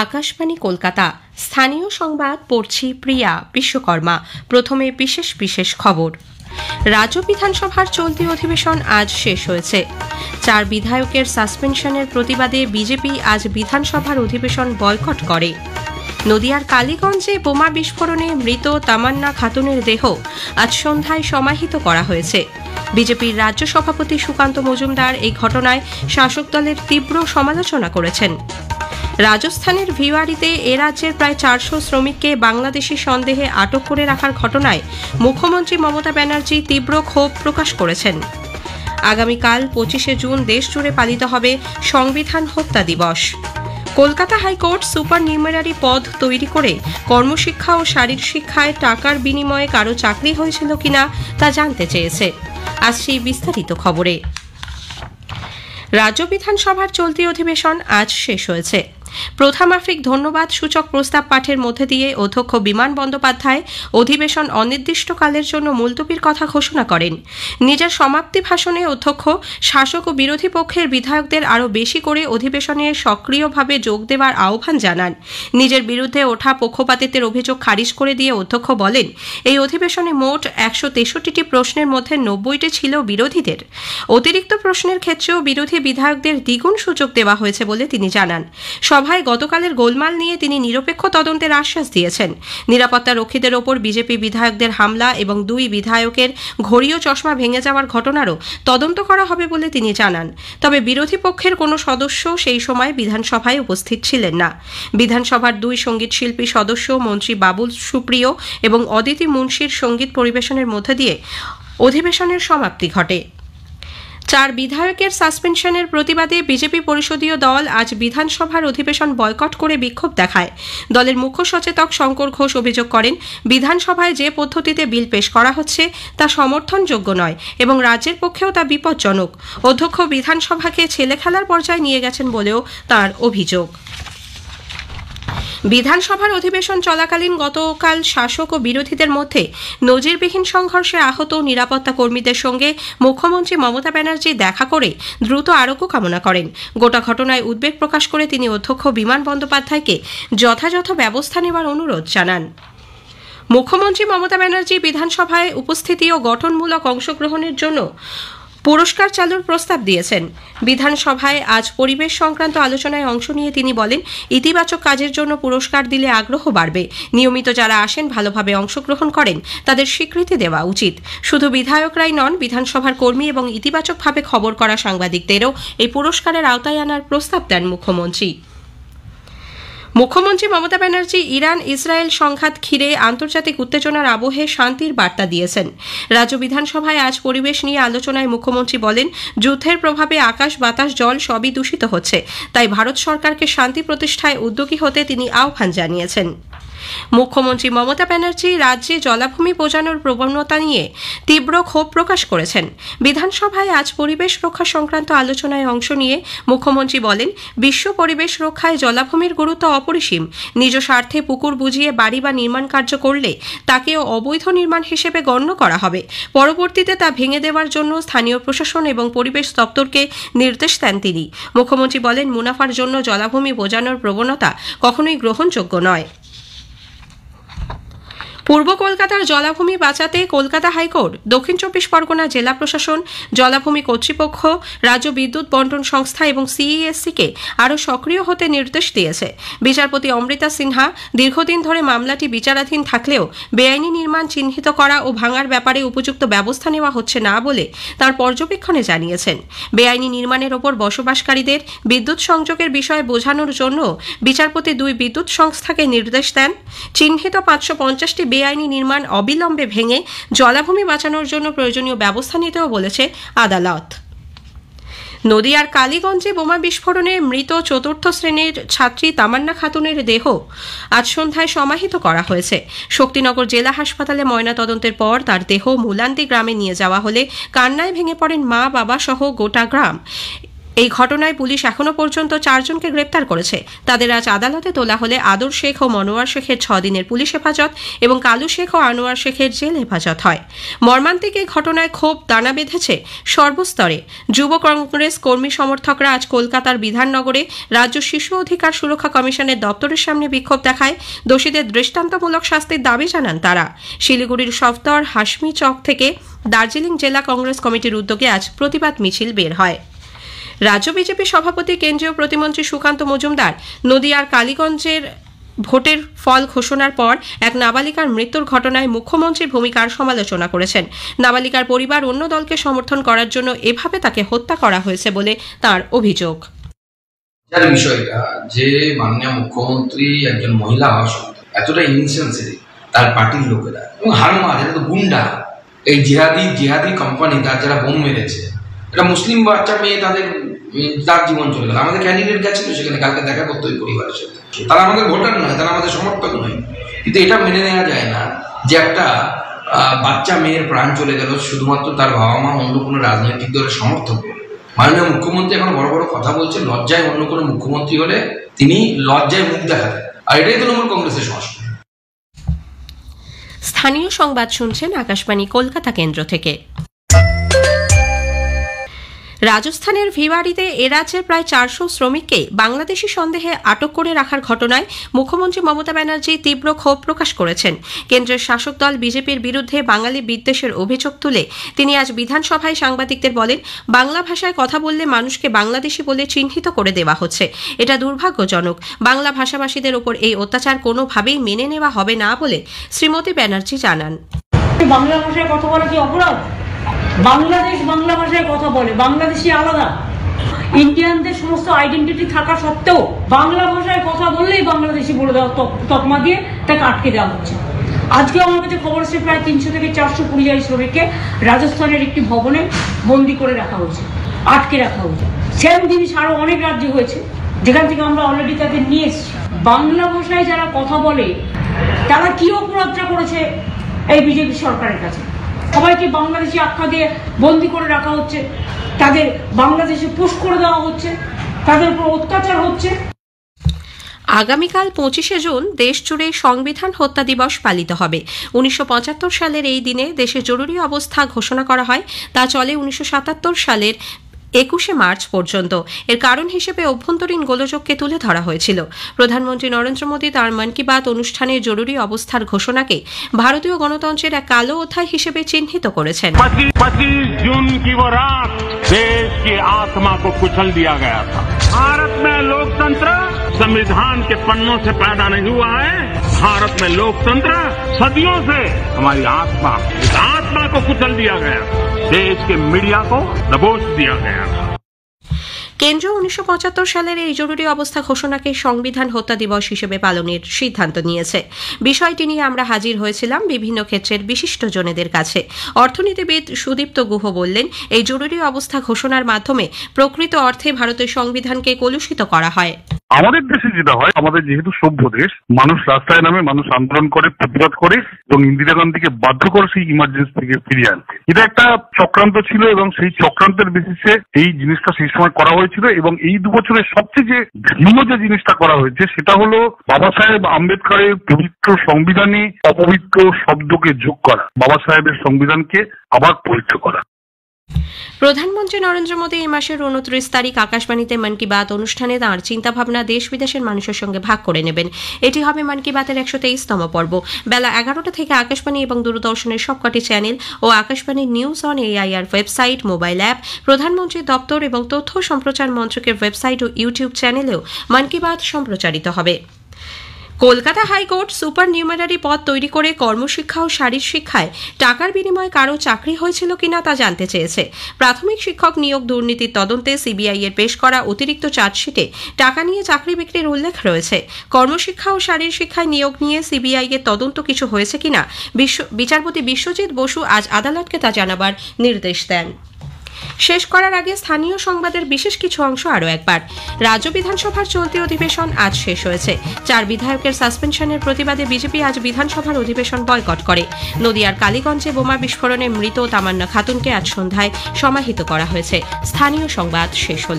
আকাশবাণী কলকাতা। স্থানীয় সংবাদ পড়ছি প্রিয়া বিশ্বকর্মা। প্রথমে বিশেষ বিশেষ খবর। রাজ্য বিধানসভার চলতি অধিবেশন আজ শেষ হয়েছে। 4 বিধায়কের সাসপেনশনের প্রতিবাদে বিজেপি আজ বিধানসভার অধিবেশন বয়কট করে। নদিয়ার কালীগঞ্জে বোমা বিস্ফোরণে মৃত তামান্না খাতুনের দেহ আজ সন্ধ্যায় সমাহিত করা হয়েছে। বিজেপির রাজ্য সভাপতি সুকান্ত মজুমদার এই ঘটনায় শাসক দলের তীব্র সমালোচনা করেছেন। রাজস্থানের ভিওয়ারিতে এ রাজ্যের প্রায় 400 শ্রমিককে বাংলাদেশি সন্দেহে আটক করে রাখার ঘটনায় মুখ্যমন্ত্রী মমতা ব্যানার্জি তীব্র ক্ষোভ প্রকাশ করেছেন। আগামীকাল 25শে জুন দেশজুড়ে পালিত হবে সংবিধান হত্যা দিবস। কলকাতা হাইকোর্ট সুপার নিউমেরারি পদ তৈরি করে কর্মশিক্ষা ও শারীর শিক্ষায় টাকার বিনিময়ে কারো চাকরি হয়েছিল কিনা তা জানতে চেয়েছে। আসছি বিস্তারিত খবরে। রাজ্য বিধানসভার চলতি অধিবেশন আজ শেষ হয়েছে। প্রথামাফিক ধন্যবাদ সূচক প্রস্তাব পাঠের মধ্যে দিয়ে অধ্যক্ষ বিমান বন্দ্যোপাধ্যায় অধিবেশন অনির্দিষ্টকালের জন্য মুলতবির কথা ঘোষণা করেন। নিজের সমাপ্তি ভাষণে অধ্যক্ষ শাসক ও বিরোধী পক্ষের বিধায়কদের আরও বেশি করে অধিবেশনে সক্রিয়ভাবে যোগ দেওয়ার আহ্বান জানান। নিজের বিরুদ্ধে ওঠা পক্ষপাতিত্বের অভিযোগ খারিজ করে দিয়ে অধ্যক্ষ বলেন, এই অধিবেশনে মোট 163টি প্রশ্নের মধ্যে 90টি ছিল বিরোধীদের। অতিরিক্ত প্রশ্নের ক্ষেত্রেও বিরোধী বিধায়কদের দ্বিগুণ সুযোগ দেওয়া হয়েছে বলে তিনি জানান। সভায় গতকালের গোলমাল নিয়ে তিনি নিরপেক্ষ তদন্তের আশ্বাস দিয়েছেন। নিরাপত্তা রক্ষীদের ওপর বিজেপি বিধায়কদের হামলা এবং 2 বিধায়কের ঘড়ি ও চশমা ভেঙে যাওয়ার ঘটনারও তদন্ত করা হবে বলে তিনি জানান। তবে বিরোধী পক্ষের কোনো সদস্য সেই সময় বিধানসভায় উপস্থিত ছিলেন না। বিধানসভার 2 সঙ্গীত শিল্পী সদস্য মন্ত্রী বাবুল সুপ্রিয় এবং অদিতি মুন্সির সঙ্গীত পরিবেশনের মধ্য দিয়ে অধিবেশনের সমাপ্তি ঘটে। 4 বিধায়কের সাসপেনশনের প্রতিবাদে বিজেপি পরিষদীয় দল আজ বিধানসভার অধিবেশন বয়কট করে বিক্ষোভ দেখায়। দলের মুখ্য সচেতক শঙ্কর ঘোষ অভিযোগ করেন, বিধানসভায় যে পদ্ধতিতে বিল পেশ করা হচ্ছে তা সমর্থনযোগ্য নয় এবং রাজ্যের পক্ষেও তা বিপজ্জনক। অধ্যক্ষ বিধানসভাকে ছেলে খেলার পর্যায়ে নিয়ে গেছেন বলেও তাঁর অভিযোগ। বিধানসভার অধিবেশন চলাকালীন গতকাল শাসক ও বিরোধীদের মধ্যে নজিরবিহীন সংঘর্ষে আহত নিরাপত্তা কর্মীদের সঙ্গে মুখ্যমন্ত্রী মমতা ব্যানার্জি দেখা করে দ্রুত আরোগ্য কামনা করেন। গোটা ঘটনায় উদ্বেগ প্রকাশ করে তিনি অধ্যক্ষ বিমান বন্দ্যোপাধ্যায়কে যথাযথ ব্যবস্থা নেওয়ার অনুরোধ জানান। মুখ্যমন্ত্রী মমতা ব্যানার্জি বিধানসভায় উপস্থিতি ও গঠনমূলক অংশগ্রহণের জন্য পুরস্কার চালুর প্রস্তাব দিয়েছেন। বিধানসভায় আজ পরিবেশ সংক্রান্ত আলোচনায় অংশ নিয়ে তিনি বলেন, ইতিবাচক কাজের জন্য পুরস্কার দিলে আগ্রহ বাড়বে। নিয়মিত যারা আসেন, ভালোভাবে অংশগ্রহণ করেন, তাদের স্বীকৃতি দেওয়া উচিত। শুধু বিধায়করাই নন, বিধানসভার কর্মী এবং ইতিবাচকভাবে খবর করা সাংবাদিকদেরও এই পুরস্কারের আওতায় আনার প্রস্তাব দেন মুখ্যমন্ত্রী। মুখ্যমন্ত্রী মমতা ব্যানার্জি ইরান ইসরায়েল সংঘাত ঘিরে আন্তর্জাতিক উত্তেজনার আবহে শান্তির বার্তা দিয়েছেন। রাজ্য বিধানসভায় আজ পরিবেশ নিয়ে আলোচনায় মুখ্যমন্ত্রী বলেন, যুদ্ধের প্রভাবে আকাশ বাতাস জল সবই দূষিত হচ্ছে, তাই ভারত সরকারকে শান্তি প্রতিষ্ঠায় উদ্যোগী হতে তিনি আহ্বান জানিয়েছেন। মুখ্যমন্ত্রী মমতা ব্যানার্জি রাজ্যে জলাভূমি বোঝানোর প্রবণতা নিয়ে তীব্র ক্ষোভ প্রকাশ করেছেন। বিধানসভায় আজ পরিবেশ রক্ষা সংক্রান্ত আলোচনায় অংশ নিয়ে মুখ্যমন্ত্রী বলেন, বিশ্ব পরিবেশ রক্ষায় জলাভূমির গুরুত্ব অপরিসীম। নিজ স্বার্থে পুকুর বুঝিয়ে বাড়ি বা নির্মাণ কার্য করলে তাকেও অবৈধ নির্মাণ হিসেবে গণ্য করা হবে। পরবর্তীতে তা ভেঙে দেওয়ার জন্য স্থানীয় প্রশাসন এবং পরিবেশ দপ্তরকে নির্দেশ দেন তিনি। মুখ্যমন্ত্রী বলেন, মুনাফার জন্য জলাভূমি বোঝানোর প্রবণতা কখনোই গ্রহণযোগ্য নয়। পূর্ব কলকাতার জলাভূমি বাঁচাতে কলকাতা হাইকোর্ট, দক্ষিণ 24 পরগনা জেলা প্রশাসন, জলাভূমি কর্তৃপক্ষ, রাজ্য বিদ্যুৎ বন্টন সংস্থা এবং সিইএসসিকে আরও সক্রিয় হতে নির্দেশ দিয়েছে। বিচারপতি অমৃতা সিনহা দীর্ঘদিন ধরে মামলাটি বিচারাধীন থাকলেও বেআইনি নির্মাণ চিহ্নিত করা ও ভাঙার ব্যাপারে উপযুক্ত ব্যবস্থা নেওয়া হচ্ছে না বলে তার পর্যবেক্ষণে জানিয়েছেন। বেআইনি নির্মাণের ওপর বসবাসকারীদের বিদ্যুৎ সংযোগের বিষয়ে বোঝানোর জন্য বিচারপতি 2 বিদ্যুৎ সংস্থাকে নির্দেশ দেন। চিহ্নিত 550টি বেআইনি নির্মাণ অবিলম্বে ভেঙে জলাভূমি বাঁচানোর জন্য প্রয়োজনীয় ব্যবস্থা নিতেও বলেছে আদালত। নদিয়ার কালীগঞ্জে বোমা বিস্ফোরণে মৃত 4র্থ শ্রেণীর ছাত্রী তামান্না খাতুনের দেহ আজ সন্ধ্যায় সমাহিত করা হয়েছে। শক্তিনগর জেলা হাসপাতালে ময়নাতদন্তের পর তার দেহ মুলান্দি গ্রামে নিয়ে যাওয়া হলে কান্নায় ভেঙে পড়েন মা, বাবা সহ গোটা গ্রাম। এই ঘটনায় পুলিশ এখনো পর্যন্ত 4 জনকে গ্রেপ্তার করেছে। তাদের আজ আদালতে তোলা হলে আদর শেখ ও মনোয়ার শেখের 6 দিনের পুলিশ হেফাজত এবং কালু শেখ ও আনোয়ার শেখের জেল হেফাজত হয়। মর্মান্তিক এই ঘটনায় ক্ষোভ দানা বেঁধেছে সর্বস্তরে। যুব কংগ্রেস কর্মী সমর্থকরা আজ কলকাতার বিধাননগরে রাজ্য শিশু অধিকার সুরক্ষা কমিশনের দপ্তরের সামনে বিক্ষোভ দেখায়। দোষীদের দৃষ্টান্তমূলক শাস্তির দাবি জানান তারা। শিলিগুড়ির সফদর হাসমি চক থেকে দার্জিলিং জেলা কংগ্রেস কমিটির উদ্যোগে আজ প্রতিবাদ মিছিল বের হয়। রাজ্য বিজেপি সভাপতি কেন্দ্রীয় প্রতিমন্ত্রী সুকান্ত মজুমদার নদিয়ার কালীগঞ্জের ভোটের ফল ঘোষণার পর এক নাবালিকার মৃত্যুর ঘটনায় মুখ্যমন্ত্রীর ভূমিকার সমালোচনা করেছেন। নাবালিকার পরিবার অন্য দলকে সমর্থন করার জন্য এভাবে তাকে হত্যা করা হয়েছে বলে তার অভিযোগ। বিষয়টা যে মাননীয় মুখ্যমন্ত্রী একজন মহিলা হওয়া সত্ত্বেও এতটা ইনসেন্সিটিভ তার পার্টির লোকেরা এবং হারমার এটা তো গুন্ডা, এই জিহাদি কোম্পানি তার যারা বোম মেরেছে, এটা মুসলিম বাচ্চা মেয়ে, তার জীবন চলে গেল। আমাদের ক্যান্ডিডেট গেছিল সেখানে কালকে দেখা করতে ওই পরিবারের সাথে। তারা আমাদের ভোটার নয়, তারা আমাদের সমর্থক নয়, কিন্তু এটা মেনে নেওয়া যায় না যে একটা বাচ্চা মেয়ের প্রাণ চলে গেল শুধুমাত্র তার বাবা মা অন্য কোনো রাজনৈতিক দলের সমর্থক বলে। মাননীয় মুখ্যমন্ত্রী এখন বড় বড় কথা বলছে, লজ্জায় অন্য কোনো মুখ্যমন্ত্রী হলে তিনি লজ্জায় মুখ দেখাতেন, আর এটাই তৃণমূল কংগ্রেসের সংস্কৃতি। স্থানীয় সংবাদ শুনছেন আকাশবাণী কলকাতা কেন্দ্র থেকে। রাজস্থানের ভিওয়াড়িতে এ রাজ্যের প্রায় 400 শ্রমিককে বাংলাদেশি সন্দেহে আটক করে রাখার ঘটনায় মুখ্যমন্ত্রী মমতা ব্যানার্জি তীব্র ক্ষোভ প্রকাশ করেছেন। কেন্দ্রের শাসক দল বিজেপির বিরুদ্ধে বাঙালি বিদ্বেষের অভিযোগ তুলে তিনি আজ বিধানসভায় সাংবাদিকদের বলেন, বাংলা ভাষায় কথা বললে মানুষকে বাংলাদেশি বলে চিহ্নিত করে দেওয়া হচ্ছে। এটা দুর্ভাগ্যজনক। বাংলা ভাষাভাষীদের ওপর এই অত্যাচার কোনোভাবেই মেনে নেওয়া হবে না বলে শ্রীমতী ব্যানার্জি জানান। বাংলা ভাষায় কথা বলা কি অপরাধ? বাংলাদেশ বাংলা ভাষায় কথা বলে, বাংলাদেশি আলাদা। ইন্ডিয়ানদের সমস্ত আইডেন্টিটি থাকা সত্ত্বেও বাংলা ভাষায় কথা বললেই বাংলাদেশি বলে দেওয়া, তকমা দিয়ে তাকে আটকে দেওয়া হচ্ছে। আজকে আমার কাছে খবর এসেছে প্রায় 300 থেকে 400 পরিযায়ী শ্রমিককে রাজস্থানের একটি ভবনে বন্দি করে রাখা হয়েছে, আটকে রাখা হয়েছে। সেম জিনিস আরো অনেক রাজ্যে হয়েছে, যেখান থেকে আমরা অলরেডি তাদের নিয়ে এসেছি। বাংলা ভাষায় যারা কথা বলে তারা কি অপরাধটা করেছে এই বিজেপি সরকারের কাছে? সবাইকে বাংলাদেশি আখ্যা দিয়ে বন্দি করে রাখা হচ্ছে, তাদের বাংলাদেশে পুশ করে দেওয়া হচ্ছে, তাদের উপর অত্যাচার হচ্ছে। আগামীকাল 25শে জুন দেশ জুড়ে সংবিধান হত্যা দিবস পালিত হবে। 1975 সালের এই দিনে দেশে জরুরি অবস্থা ঘোষণা করা হয়। তা চলে 1977 সালের 21শে মার্চ পর্যন্ত। এর কারণ হিসেবে অভ্যন্তরীণ গোলযোগকে তুলে ধরা হয়েছিল। প্রধানমন্ত্রী নরেন্দ্র মোদী তার মন কি বাত অনুষ্ঠানে জরুরি অবস্থার ঘোষণাকে ভারতীয় গণতন্ত্রের এক কালো অধ্যায় হিসেবে চিহ্নিত করেছেন। 25 जून की वो रात देश की आत्मा को कुचल दिया गया था। भारत में लोकतंत्र संविधान के पन्नों से पैदा नहीं हुआ है। भारत में लोकतंत्र सदियों से हमारी आत्मा, इस आत्मा को कुचल दिया गया। देश के मीडिया को दबोच दिया गया। কেন্দ্র 1975 সালের এই জরুরি অবস্থা ঘোষণাকে সংবিধান হত্যা দিবস হিসেবে পালনের সিদ্ধান্ত নিয়েছে। বিষয়টি নিয়ে আমরা হাজির হয়েছিলাম বিভিন্ন ক্ষেত্রের বিশিষ্ট জনেদের কাছে। অর্থনীতিবিদ সুদীপ্ত গুহ বললেন, এই জরুরি অবস্থা ঘোষণার মাধ্যমে প্রকৃত অর্থে ভারতের সংবিধানকে কলুষিত করা হয়। আমাদের দেশে যেটা হয়, আমাদের যেহেতু সভ্য দেশ, মানুষ রাস্তায় নামে, মানুষ আন্দোলন করে, প্রতিবাদ করে এবং ইন্দিরা গান্ধীকে বাধ্য করে সেই ইমার্জেন্সি থেকে ফিরিয়ে আনতে। এটা একটা চক্রান্ত ছিল এবং সেই চক্রান্তের বেসিসে এই জিনিসটা সেই সময় করা হয়েছিল। এবং এই 2 বছরের সবচেয়ে যে ভিন্ন যে জিনিসটা করা হয়েছে সেটা হলো বাবা সাহেব আম্বেদকরের পবিত্র সংবিধানে অপবিত্র শব্দকে যোগ করা, বাবা সাহেবের সংবিধানকে আবার পবিত্র করা। প্রধানমন্ত্রী নরেন্দ্র মোদী এই মাসের 29 তারিখ আকাশবাণীতে মন কি বাত অনুষ্ঠানে তাঁর চিন্তাভাবনা দেশ বিদেশের মানুষের সঙ্গে ভাগ করে নেবেন। এটি হবে মন কি বাতের 123তম পর্ব। বেলা 11টা থেকে আকাশবাণী এবং দূরদর্শনের সবকটি চ্যানেল ও Akashvani news on AIR website, mobile app, প্রধানমন্ত্রীর দপ্তর এবং তথ্য সম্প্রচার মন্ত্রকের ওয়েবসাইট ও ইউটিউব চ্যানেলেও মন কি বাত সম্প্রচারিত হবে। কলকাতা হাইকোর্ট সুপার নিউমারারি পদ তৈরি করে কর্মশিক্ষা ও শারীর শিক্ষায় টাকার বিনিময়ে কারো চাকরি হয়েছিল কিনা তা জানতে চেয়েছে। প্রাথমিক শিক্ষক নিয়োগ দুর্নীতির তদন্তে সিবিআই এর পেশ করা অতিরিক্ত চার্জশিটে টাকা নিয়ে চাকরি বিক্রির উল্লেখ রয়েছে। কর্মশিক্ষা ও শারীর শিক্ষায় নিয়োগ নিয়ে সিবিআই এর তদন্ত কিছু হয়েছে কিনা বিচারপতি বিশ্বজিৎ বসু আজ আদালতকে তা জানাবার নির্দেশ দেন। শেষ করার আগে স্থানীয় সংবাদের বিশেষ কিছু অংশ আরও একবার। রাজ্য বিধানসভার চলতি অধিবেশন আজ শেষ হয়েছে। 4 বিধায়কের সাসপেনশনের প্রতিবাদে বিজেপি আজ বিধানসভার অধিবেশন বয়কট করে। নদিয়ার কালীগঞ্জে বোমা বিস্ফোরণে মৃত তামান্না খাতুনকে আজ সন্ধ্যায় সমাহিত করা হয়েছে। স্থানীয় সংবাদ শেষ হল।